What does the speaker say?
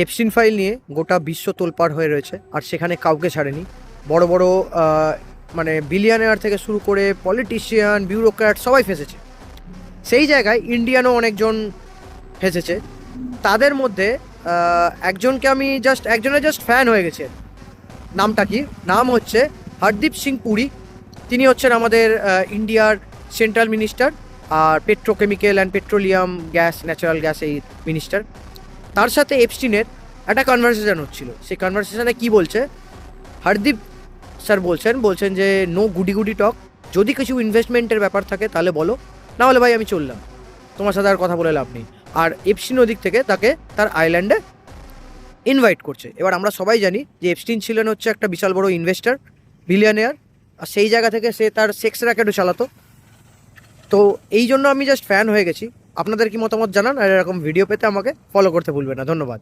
Epstein file নিয়ে গোটা বিশ্ব তোলপাড় হয়ে রয়েছে, আর সেখানে কাউকে ছাড়েনি। বড় বড় মানে বিলিয়নিয়ার থেকে শুরু করে পলিটিশিয়ান, বিউরোক্র্যাট সবাই ফেঁসেছে। সেই জায়গায় ইন্ডিয়ানও অনেকজন ফেঁসেছে। তাদের মধ্যে একজনের জাস্ট ফ্যান হয়ে গেছে। নামটা কি? নাম হচ্ছে হরদীপ সিং পুরী। তিনি হচ্ছেন আমাদের ইন্ডিয়ার সেন্ট্রাল মিনিস্টার, আর petrochemical and petroleum gas, natural gas এই মিনিস্টার। তার সাথে এপস্টিনের একটা কনভারসেশন হচ্ছিল। সেই কনভারসেশনে কি বলছে, হরদীপ স্যার বলছেন যে নো গুডি গুডি টক, যদি কিছু ইনভেস্টমেন্টের ব্যাপার থাকে তাহলে বলো, না হলে ভাই আমি চললাম, তোমার সাথে আর কথা বলে লাভ নেই। আর এপস্টিন ওদিক থেকে তাকে তার আইল্যান্ডে ইনভাইট করছে। এবার আমরা সবাই জানি যে এপস্টিন ছিলেন হচ্ছে একটা বিশাল বড় ইনভেস্টার, বিলিয়নিয়ার, আর সেই জায়গা থেকে সে তার সেক্স র্যাকেটও চালাতো। তো এই জন্য আমি জাস্ট ফ্যান হয়ে গেছি। আপনাদের কি মতামত জানান, আর এরকম ভিডিও পেতে আমাকে ফলো করতে ভুলবেন না। ধন্যবাদ।